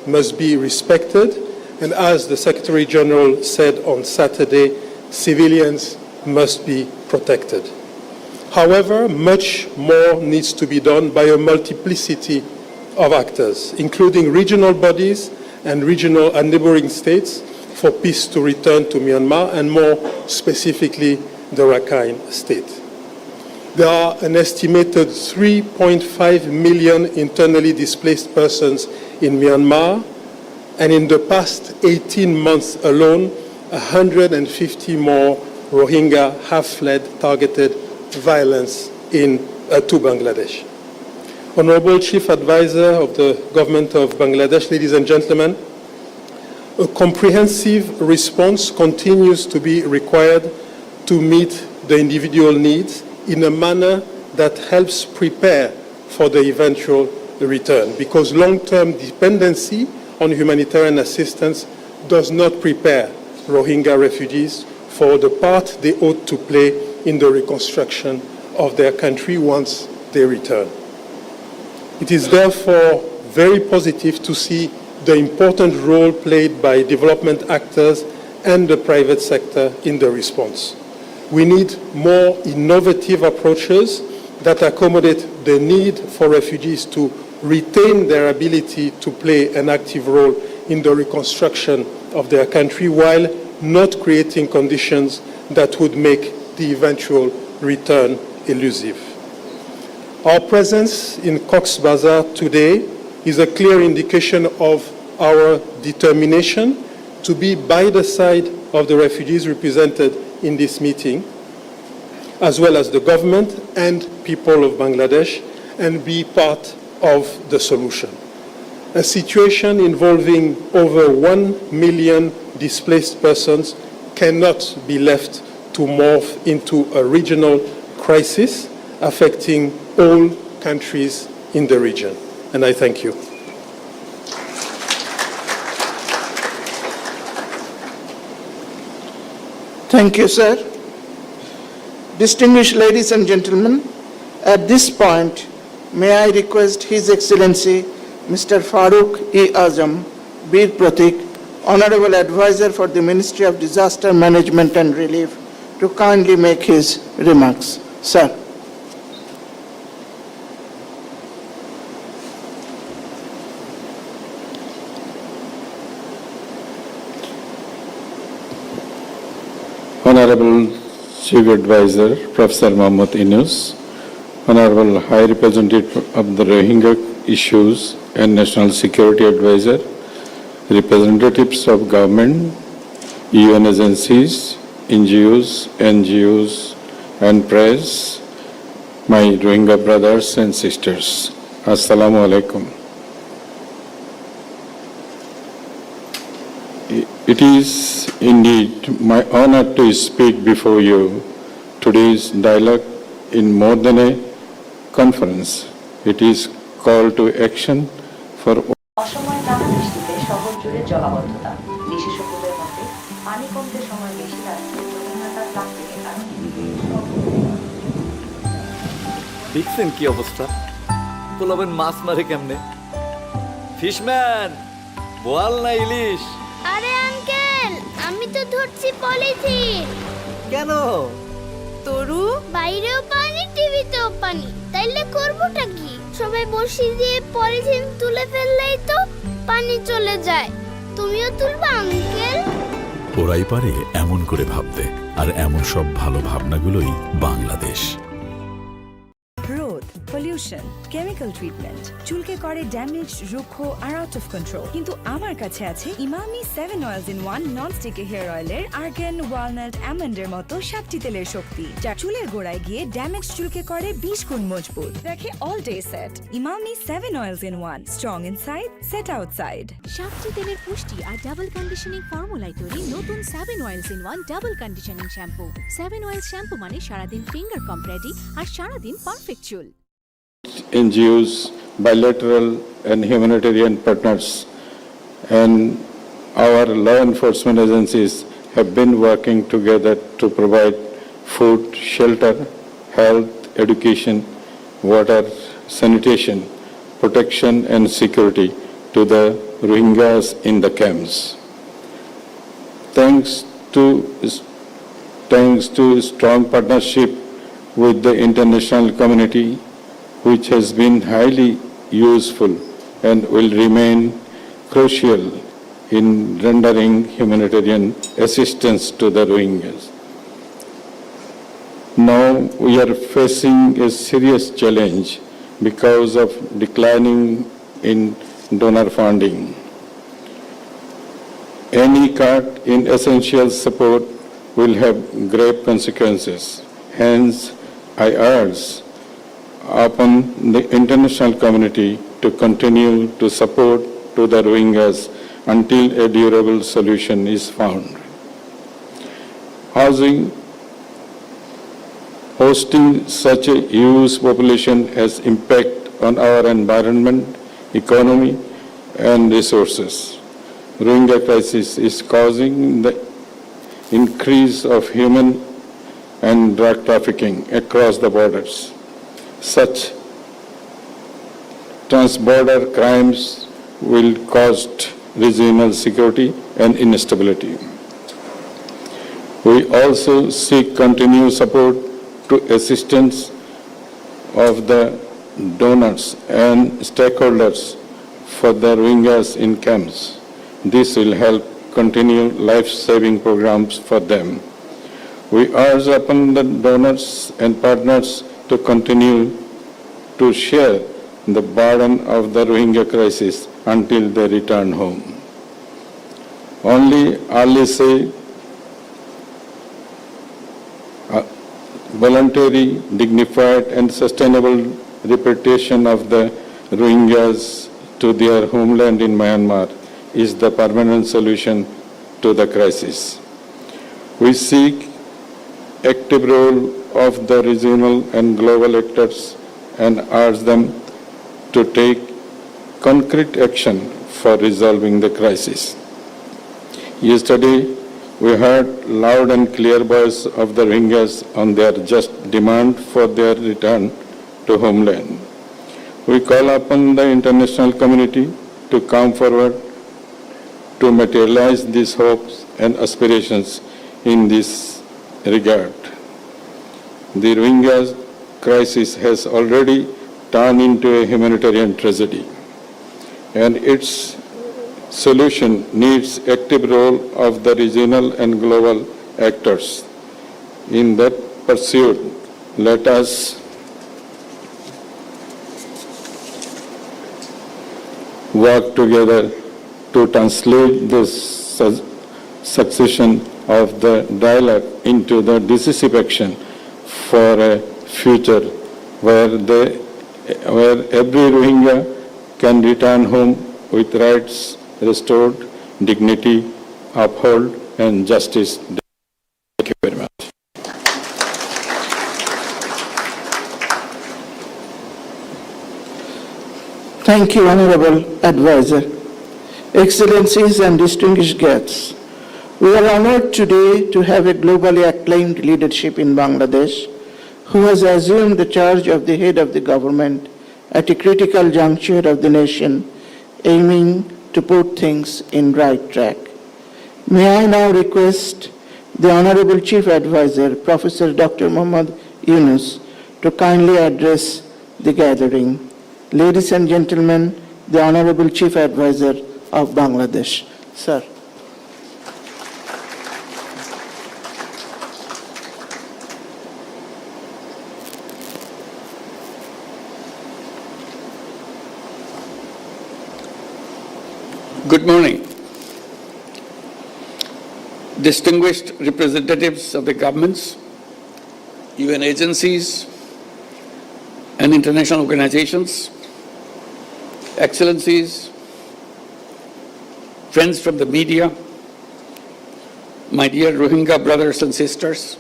must be respected, and as the Secretary General said on Saturday, civilians must be protected. However, much more needs to be done by a multiplicity of actors, including regional bodies and regional and neighboring states, for peace to return to Myanmar, and more specifically, the Rakhine State. There are an estimated 3.5 million internally displaced persons in Myanmar, and in the past 18 months alone, 150 more Rohingya have fled targeted violence to Bangladesh. Honorable Chief Advisor of the Government of Bangladesh, ladies and gentlemen, a comprehensive response continues to be required to meet the individual needs in a manner that helps prepare for the eventual return, because long-term dependency on humanitarian assistance does not prepare Rohingya refugees for the part they ought to play in the reconstruction of their country once they return. It is therefore very positive to see the important role played by development actors and the private sector in the response. We need more innovative approaches that accommodate the need for refugees to retain their ability to play an active role in the reconstruction of their country, while not creating conditions that would make the eventual return elusive. Our presence in Cox's Bazar today is a clear indication of our determination to be by the side of the refugees represented in this meeting, as well as the government and people of Bangladesh, and be part of the solution. A situation involving over 1 million displaced persons cannot be left to morph into a regional crisis affecting all countries in the region. And I thank you. Thank you, sir. Distinguished ladies and gentlemen, at this point, may I request His Excellency Mr. Farooq-e-Azam, Bir Pratik, Honorable Advisor for the Ministry of Disaster Management and Relief, to kindly make his remarks. Sir. Honorable Chief Advisor, Professor Mohammad Yunus, Honorable High Representative of the Rohingya Issues and National Security Advisor, representatives of government, UN agencies, NGOs, and press, my Rohingya brothers and sisters. Assalamu alaikum. It is indeed my honor to speak before you. Today's dialogue in more than a conference. It is call to action for অসময়ে টানা বৃষ্টিতে শহর জুড়ে জলাবদ্ধতা বিশেষজ্ঞদের মতে পানি কমতে সময় বেশি লাগছে জমিনতার প্লাস্টিকের কারণে দেখছেন কি অবস্থা পোলাবেন মাছ মারে কেমনে ফিশম্যান বোয়াল না ইলিশ আরে আঙ্কেল আমি তো ধরছি পলিথিন কেন তরু বাইরেও পানি টিভিতেও পানি তাইলে করবোটা কি সবাই বসি দিয়ে পলিথিন তুলে ফেললেই তো পানি চলে যায় তুমিও তুলবা আঙ্কেল ওরাই পারে এমন করে ভাবতে আর এমন সব ভালো ভাবনাগুলোই বাংলাদেশ পলিউশন কেমিক্যাল ট্রিটমেন্ট চুলকে করে ড্যামেজ রুক্ষ আর আউট অফ কন্ট্রোল কিন্তু আমার কাছে আছে Emami 7 oils in 1 non sticky hair অয়েলের আর্গান ওয়ালনাট আমন্ডের মতো 7টি তেলের শক্তি যা চুলের গোড়ায় গিয়ে ড্যামেজ চুলকে করে 20 গুণ মজবুত রাখে all day set Emami 7 oils in 1 strong inside set outside 7টি তেলের পুষ্টি আর ডাবল কন্ডিশনিং ফর্মুলায় তৈরি নতুন 7 oils in 1 double conditioning shampoo 7 oils shampoo মানে সারাদিন ফিঙ্গার কম রেডি আর সারাদিন পারফেক্ট চুল NGOs, bilateral and humanitarian partners, and our law enforcement agencies have been working together to provide food, shelter, health, education, water, sanitation, protection and security to the Rohingyas in the camps. Thanks to strong partnership with the international community, which has been highly useful and will remain crucial in rendering humanitarian assistance to the Rohingyas. Now we are facing a serious challenge because of declining in donor funding. Any cut in essential support will have grave consequences. Hence, I urge upon the international community to continue to support to the Rohingyas until a durable solution is found. Hosting such a huge population has impact on our environment, economy, and resources. Rohingya crisis is causing the increase of human and drug trafficking across the borders. Such transborder crimes will cause regional security and instability. We also seek continued support to assistance of the donors and stakeholders for the Rohingyas in camps. This will help continue life-saving programs for them. We urge upon the donors and partners to continue to share the burden of the Rohingya crisis until they return home. Only early voluntary, dignified and sustainable repatriation of the Rohingyas to their homeland in Myanmar is the permanent solution to the crisis. We seek active role of the regional and global actors and urge them to take concrete action for resolving the crisis. Yesterday, we heard loud and clear voice of the Rohingyas on their just demand for their return to homeland. We call upon the international community to come forward to materialize these hopes and aspirations in this regard. The Rohingya crisis has already turned into a humanitarian tragedy, and its solution needs active role of the regional and global actors. In that pursuit, let us work together to translate this succession of the dialogue into the decisive action for a future where every Rohingya can return home with rights restored, dignity upheld, and justice. Thank you very much. Thank you, Honorable Advisor. Excellencies and distinguished guests, we are honored today to have a globally acclaimed leadership in Bangladesh who has assumed the charge of the head of the government at a critical juncture of the nation, aiming to put things in right track. May I now request the Honorable Chief Advisor, Professor Dr. Muhammad Yunus, to kindly address the gathering. Ladies and gentlemen, the Honorable Chief Advisor of Bangladesh. Sir. Good morning. Distinguished representatives of the governments, UN agencies, and international organizations, excellencies, friends from the media, my dear Rohingya brothers and sisters,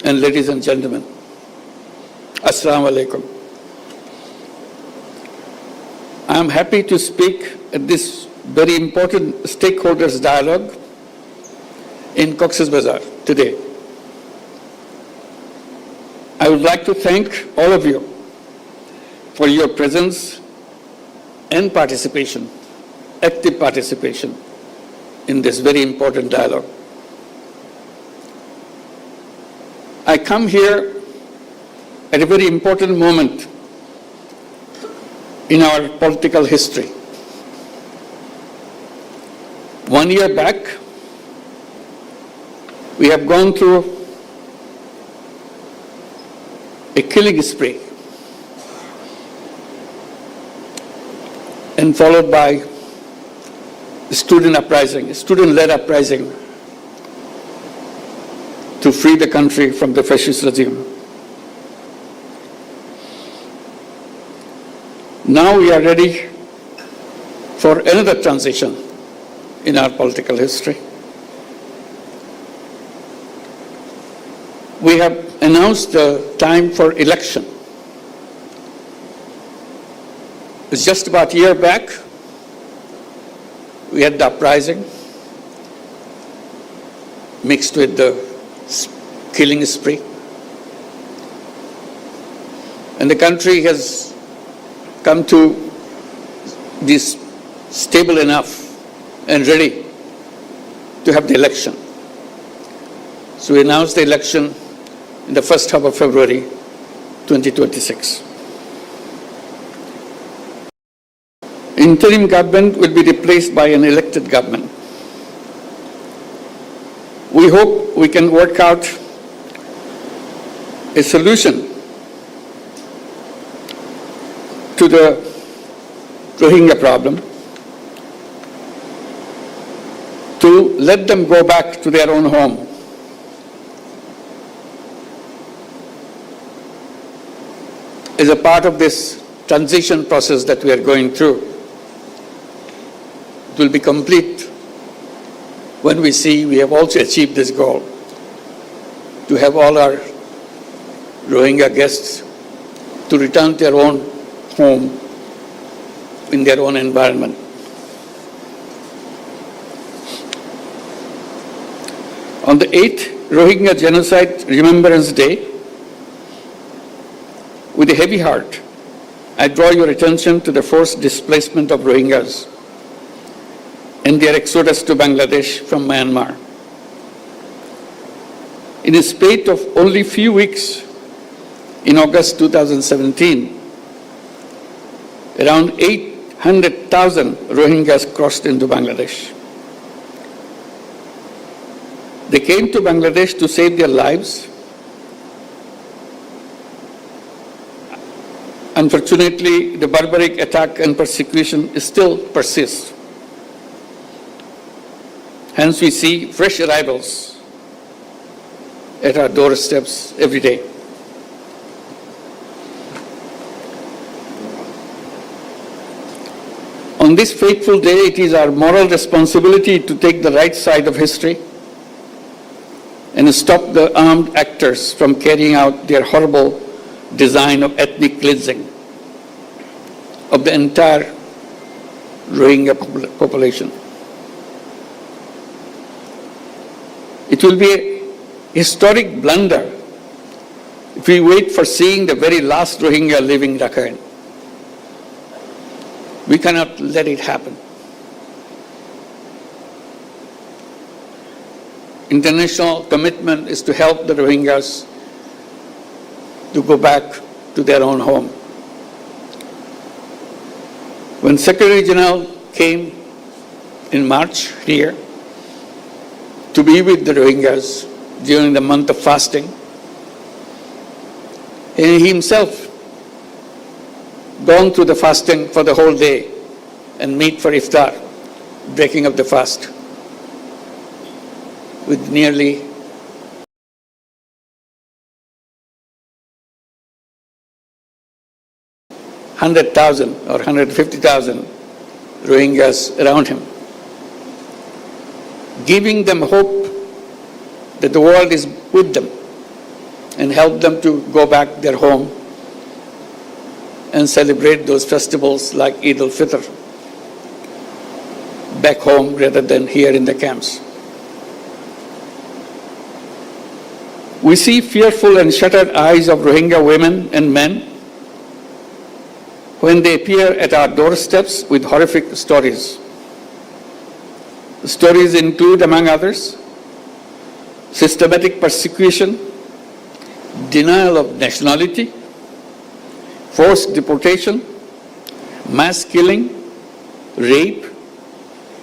and ladies and gentlemen, Assalamu alaikum. I am happy to speak at this very important stakeholders dialogue in Cox's Bazar today. I would like to thank all of you for your presence and participation active participation in this very important dialogue. I come here at a very important moment in our political history. 1 year back, we have gone through a killing spree and followed by student-led uprising to free the country from the fascist regime. Now we are ready for another transition in our political history. We have announced the time for election. It's just about a year back, we had the uprising mixed with the killing spree. And the country has come to this stable enough and ready to have the election. So we announced the election in the first half of February 2026. Interim government will be replaced by an elected government. We hope we can work out a solution to the Rohingya problem, to let them go back to their own home. As a part of this transition process that we are going through, it will be complete when we see we have also achieved this goal, to have all our Rohingya guests to return to their own home in their own environment. On the 8th Rohingya Genocide Remembrance Day, with a heavy heart, I draw your attention to the forced displacement of Rohingyas and their exodus to Bangladesh from Myanmar. In a spate of only few weeks, in August 2017, around 800,000 Rohingyas crossed into Bangladesh. They came to Bangladesh to save their lives. Unfortunately, the barbaric attack and persecution still persists. Hence, we see fresh arrivals at our doorsteps every day. On this fateful day, it is our moral responsibility to take the right side of history and stop the armed actors from carrying out their horrible design of ethnic cleansing of the entire Rohingya population. It will be a historic blunder if we wait for seeing the very last Rohingya living Rakhine. We cannot let it happen. International commitment is to help the Rohingyas to go back to their own home. When Secretary General came in March here to be with the Rohingyas during the month of fasting, and he himself gone through the fasting for the whole day and meet for iftar, breaking of the fast, with nearly 100,000 or 150,000 Rohingyas around him, giving them hope that the world is with them and help them to go back their home and celebrate those festivals like Eid al-Fitr back home rather than here in the camps. We see fearful and shuttered eyes of Rohingya women and men when they appear at our doorsteps with horrific stories. Stories include, among others, systematic persecution, denial of nationality, forced deportation, mass killing, rape,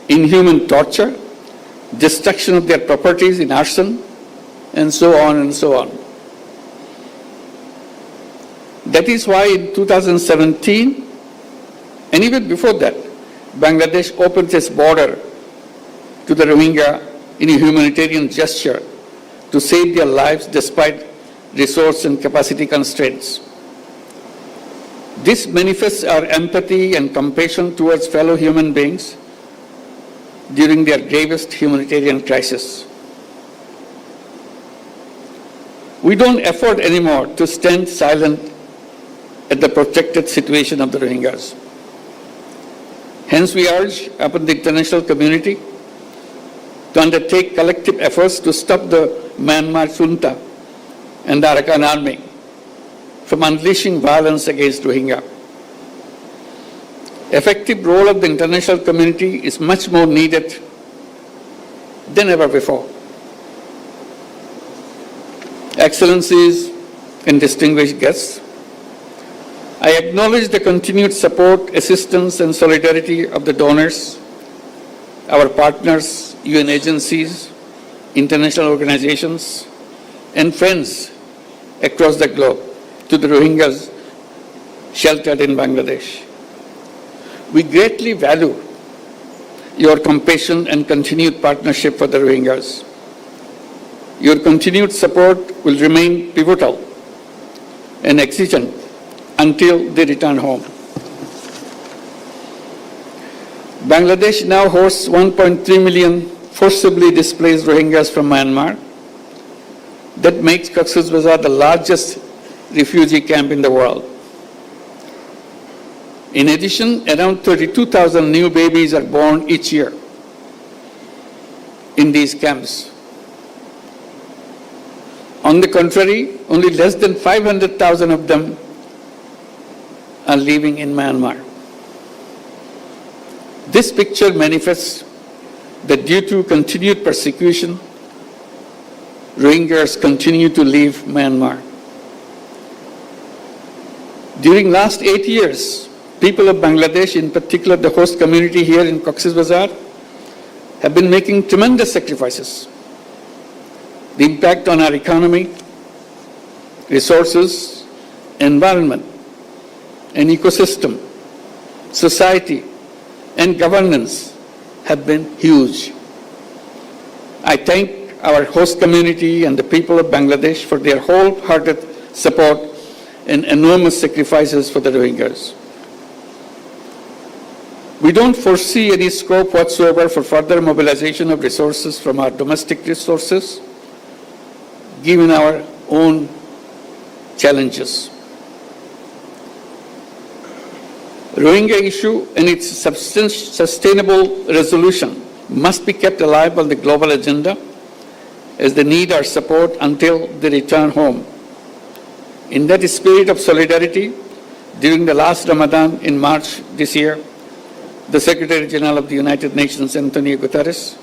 inhuman torture, destruction of their properties in arson, and so on and so on. That is why in 2017, and even before that, Bangladesh opened its border to the Rohingya in a humanitarian gesture to save their lives despite resource and capacity constraints. This manifests our empathy and compassion towards fellow human beings during their gravest humanitarian crisis. We don't afford anymore to stand silent at the protracted situation of the Rohingyas. Hence, we urge upon the international community to undertake collective efforts to stop the Myanmar junta and the Arakan army from unleashing violence against Rohingya. Effective role of the international community is much more needed than ever before. Excellencies and distinguished guests, I acknowledge the continued support, assistance, and solidarity of the donors, our partners, UN agencies, international organizations, and friends across the globe to the Rohingyas sheltered in Bangladesh. We greatly value your compassion and continued partnership for the Rohingyas. Your continued support will remain pivotal and exigent until they return home. Bangladesh now hosts 1.3 million forcibly displaced Rohingyas from Myanmar. That makes Cox's Bazar the largest refugee camp in the world. In addition, around 32,000 new babies are born each year in these camps. On the contrary, only less than 500,000 of them are living in Myanmar. This picture manifests that due to continued persecution, Rohingyas continue to leave Myanmar. During last 8 years, people of Bangladesh, in particular the host community here in Cox's Bazar, have been making tremendous sacrifices. The impact on our economy, resources, environment, and ecosystem, society, and governance have been huge. I thank our host community and the people of Bangladesh for their wholehearted support and enormous sacrifices for the Rohingyas. We don't foresee any scope whatsoever for further mobilization of resources from our domestic resources, given our own challenges. Rohingya issue and its sustainable resolution must be kept alive on the global agenda as they need our support until they return home. In that spirit of solidarity, during the last Ramadan in March this year, the Secretary General of the United Nations, Antonio Guterres,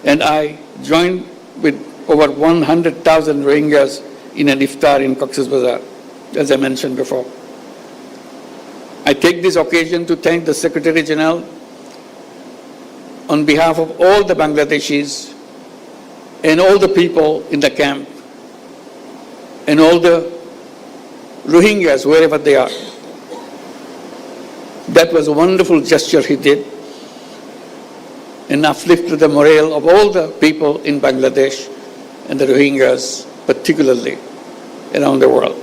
and I joined with over 100,000 Rohingyas in an iftar in Cox's Bazar, as I mentioned before. I take this occasion to thank the Secretary General on behalf of all the Bangladeshis and all the people in the camp and all the Rohingyas, wherever they are. That was a wonderful gesture he did and uplifted the morale of all the people in Bangladesh and the Rohingyas, particularly around the world.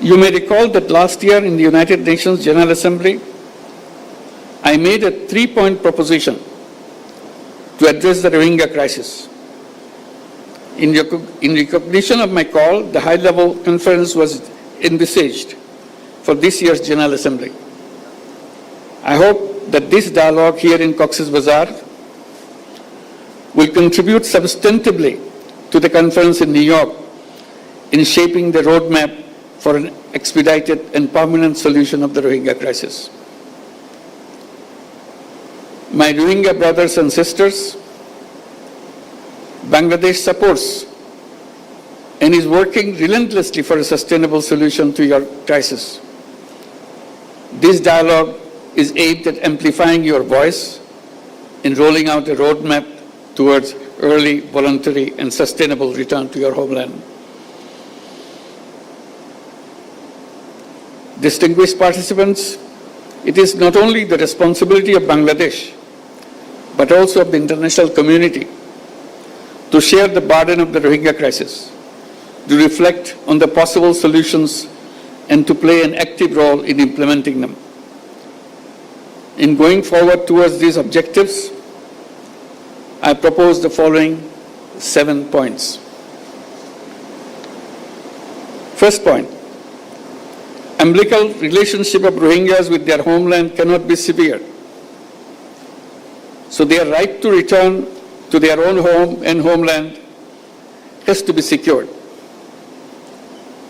You may recall that last year in the United Nations General Assembly, I made a 3-point proposition to address the Rohingya crisis. In recognition of my call, the high-level conference was envisaged for this year's General Assembly. I hope that this dialogue here in Cox's Bazar will contribute substantively to the conference in New York in shaping the roadmap for an expedited and permanent solution of the Rohingya crisis. My Rohingya brothers and sisters, Bangladesh supports and is working relentlessly for a sustainable solution to your crisis. This dialogue is aimed at amplifying your voice in rolling out a roadmap towards early, voluntary, and sustainable return to your homeland. Distinguished participants, it is not only the responsibility of Bangladesh, but also of the international community to share the burden of the Rohingya crisis, to reflect on the possible solutions, and to play an active role in implementing them. In going forward towards these objectives, I propose the following 7 points. First point, umbilical relationship of Rohingyas with their homeland cannot be severed. So their right to return to their own home and homeland has to be secured.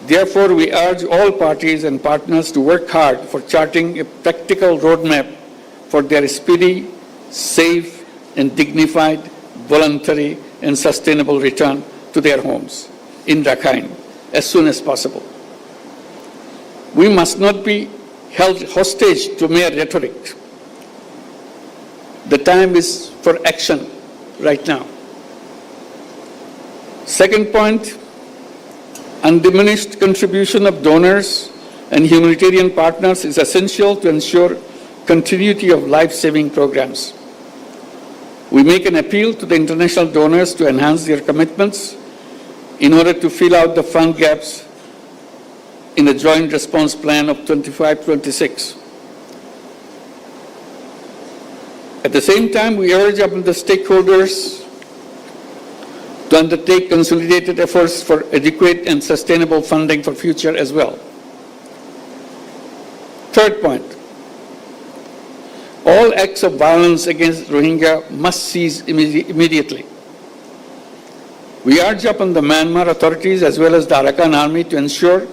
Therefore, we urge all parties and partners to work hard for charting a practical roadmap for their speedy, safe, and dignified, voluntary, and sustainable return to their homes in Rakhine as soon as possible. We must not be held hostage to mere rhetoric. The time is for action right now. Second point, undiminished contribution of donors and humanitarian partners is essential to ensure continuity of life-saving programs. We make an appeal to the international donors to enhance their commitments in order to fill out the fund gaps in the joint response plan of 25-26. At the same time, we urge upon the stakeholders to undertake consolidated efforts for adequate and sustainable funding for future as well. Third point, all acts of violence against Rohingya must cease immediately. We urge upon the Myanmar authorities as well as the Arakan army to ensure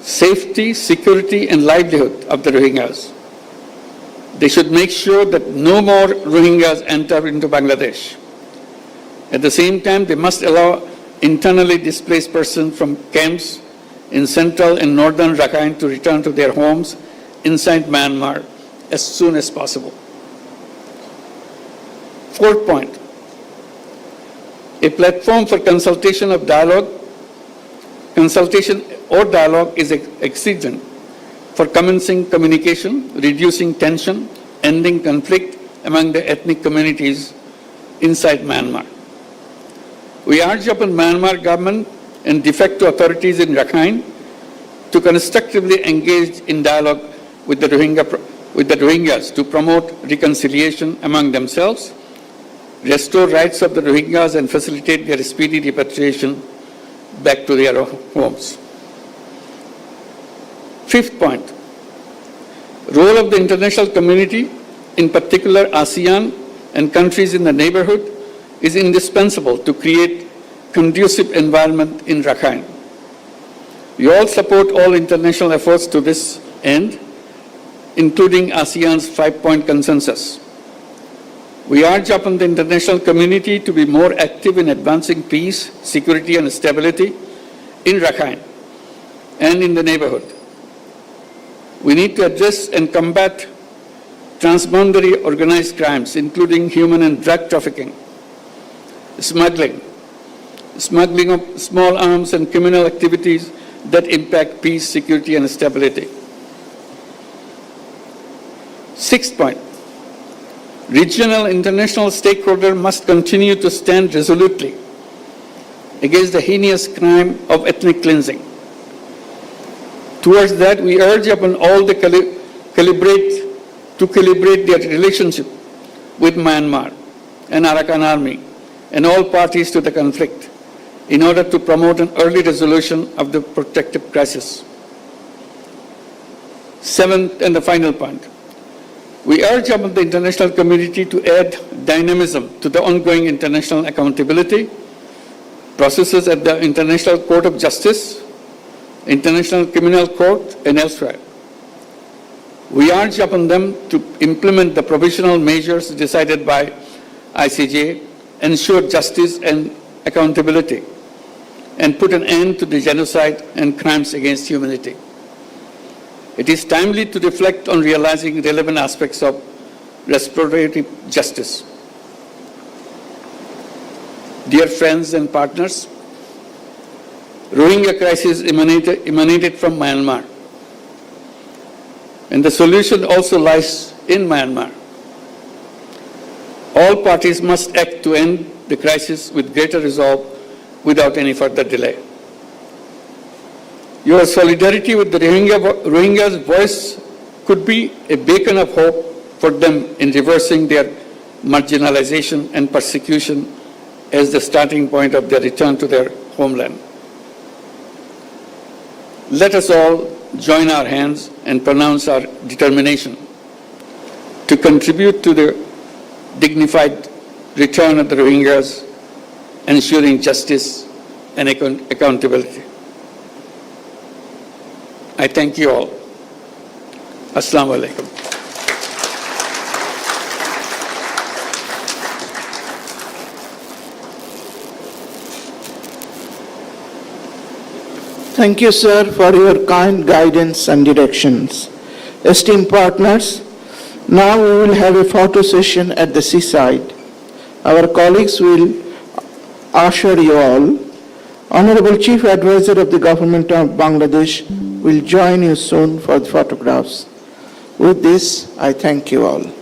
safety, security, and livelihood of the Rohingyas. They should make sure that no more Rohingyas enter into Bangladesh. At the same time, they must allow internally displaced persons from camps in central and northern Rakhine to return to their homes inside Myanmar as soon as possible. Fourth point, a platform for consultation or dialogue is exigent for commencing communication, reducing tension, ending conflict among the ethnic communities inside Myanmar. We urge upon Myanmar government and de facto authorities in Rakhine to constructively engage in dialogue with the Rohingyas to promote reconciliation among themselves, restore rights of the Rohingyas, and facilitate their speedy repatriation back to their homes. Fifth point, role of the international community, in particular ASEAN and countries in the neighborhood, is indispensable to create conducive environment in Rakhine. We all support all international efforts to this end, including ASEAN's 5-point consensus. We urge upon the international community to be more active in advancing peace, security, and stability in Rakhine and in the neighborhood. We need to address and combat transboundary organized crimes, including human and drug trafficking, smuggling of small arms, and criminal activities that impact peace, security, and stability. Sixth point, regional and international stakeholders must continue to stand resolutely against the heinous crime of ethnic cleansing. Towards that, we urge upon all to calibrate their relationship with Myanmar and Arakan army and all parties to the conflict in order to promote an early resolution of the protracted crisis. Seventh and the final point, we urge upon the international community to add dynamism to the ongoing international accountability processes at the International Court of Justice, International Criminal Court, and elsewhere. We urge upon them to implement the provisional measures decided by ICJ, ensure justice and accountability, and put an end to the genocide and crimes against humanity. It is timely to reflect on realizing relevant aspects of restorative justice. Dear friends and partners, Rohingya crisis emanated from Myanmar, and the solution also lies in Myanmar. All parties must act to end the crisis with greater resolve without any further delay. Your solidarity with the Rohingyas' voice could be a beacon of hope for them in reversing their marginalization and persecution as the starting point of their return to their homeland. Let us all join our hands and pronounce our determination to contribute to the dignified return of the Rohingyas, ensuring justice and accountability. I thank you all. Assalamu alaikum. Thank you, sir, for your kind guidance and directions. Esteemed partners, now we will have a photo session at the seaside. Our colleagues will usher you all. Honorable Chief Advisor of the Government of Bangladesh will join you soon for the photographs. With this, I thank you all.